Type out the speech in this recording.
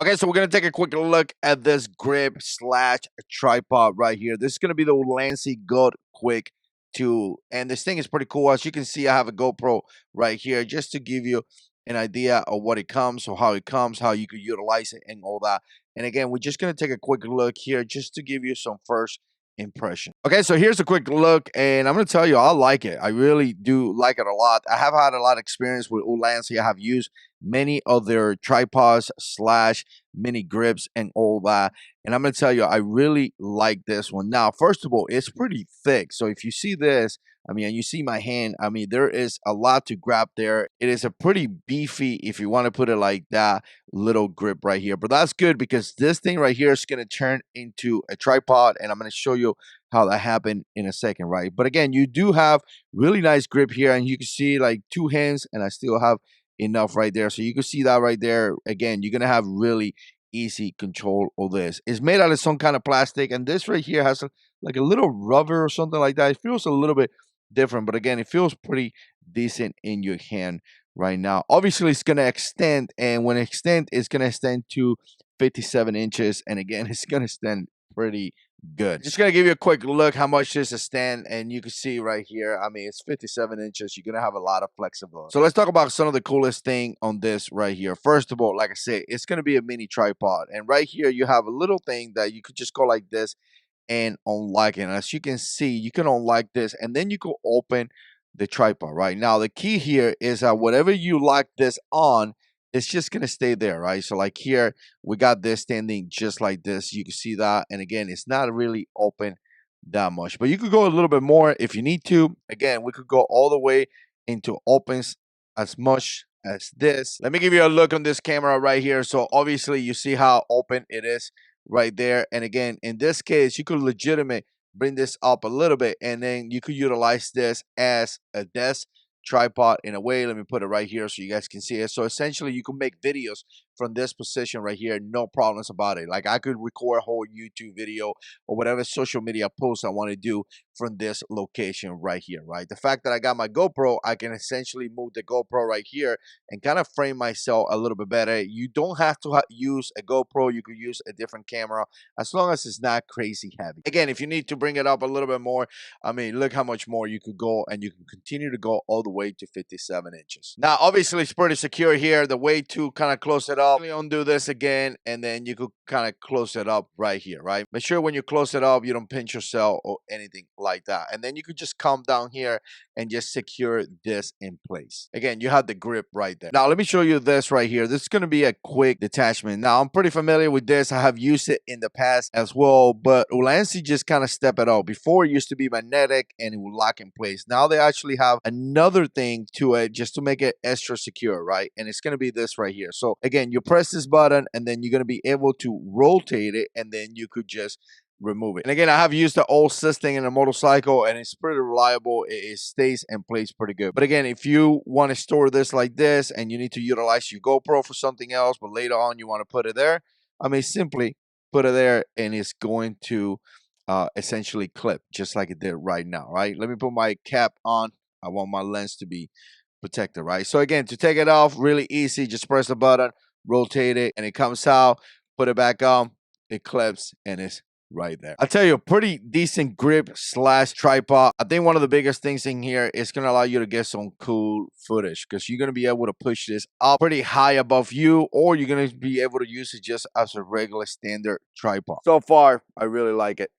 Okay, so we're gonna take a quick look at this grip slash tripod right here. This is gonna be the Lancy Gold Quick 2, and this thing is pretty cool. As you can see, I have a GoPro right here just to give you an idea of what it comes, or how it comes, how you could utilize it, and all that. And again, we're just gonna take a quick look here just to give you some first impression. Okay, so here's a quick look, and I'm gonna tell you, I like it. I really do like it a lot. I have had a lot of experience with Ulanzi. I have used many of their tripods slash mini grips and all that, and I'm gonna tell you, I really like this one. Now, first of all, it's pretty thick, so if you see this, I mean, and you see my hand, I mean, there is a lot to grab there. It is a pretty beefy, if you want to put it like that, little grip right here. But that's good because this thing right here is going to turn into a tripod, and I'm going to show you how that happened in a second, right? But again, you do have really nice grip here, and you can see like two hands, and I still have enough right there. So you can see that right there. Again, you're going to have really easy control of this. It's made out of some kind of plastic, and this right here has like a little rubber or something like that. It feels a little bit different, but again, it feels pretty decent in your hand right now. Obviously, it's going to extend, and when it extend, it's going to extend to 57 inches, and again, it's going to stand pretty good. Just going to give you a quick look how much this is stand, and you can see right here, I mean, it's 57 inches. You're going to have a lot of flexibility. So let's talk about some of the coolest thing on this right here. First of all, like I said, it's going to be a mini tripod, and right here you have a little thing that you could just go like this and unlock it. And as you can see, you can unlock this, and then you can open the tripod. Right now, the key here is that whatever you lock this on, it's just gonna stay there, right? So like here, we got this standing just like this. You can see that, and again, it's not really open that much, but you could go a little bit more if you need to. Again, we could go all the way into opens as much as this. Let me give you a look on this camera right here. So obviously, you see how open it is right there. And again, in this case, you could legitimate bring this up a little bit, and then you could utilize this as a desk tripod in a way. Let me put it right here so you guys can see it. So essentially, you can make videos from this position right here, no problems about it. Like I could record a whole YouTube video or whatever social media post I want to do from this location right here, right? The fact that I got my GoPro, I can essentially move the GoPro right here and kind of frame myself a little bit better. You don't have to use a GoPro. You could use a different camera as long as it's not crazy heavy. Again, if you need to bring it up a little bit more, I mean, look how much more you could go, and you can continue to go all the way to 57 inches. Now, obviously, it's pretty secure here. The way to kind of close it up, undo this again, and then you could kind of close it up right here, right? Make sure when you close it up, you don't pinch yourself or anything like that. And then you could just come down here and just secure this in place. Again, you have the grip right there. Now, let me show you this right here. This is going to be a quick detachment. Now, I'm pretty familiar with this. I have used it in the past as well, but Ulanzi just kind of step it up. Before, it used to be magnetic and it would lock in place. Now, they actually have another thing to it just to make it extra secure, right? And it's going to be this right here. So, again, you press this button, and then you're going to be able to rotate it, and then you could just remove it. And again, I have used the old system in a motorcycle, and it's pretty reliable. It stays in place pretty good. But again, if you want to store this like this and you need to utilize your GoPro for something else, but later on you want to put it there, I mean, simply put it there, and it's going to essentially clip just like it did right now, right? Let me put my cap on. I want my lens to be protected, right? So again, to take it off, really easy. Just press the button, rotate it, and it comes out. Put it back on, it clips, and it's right there. I tell you, a pretty decent grip slash tripod. I think one of the biggest things in here is going to allow you to get some cool footage, because you're going to be able to push this up pretty high above you, or you're going to be able to use it just as a regular standard tripod. So far, I really like it.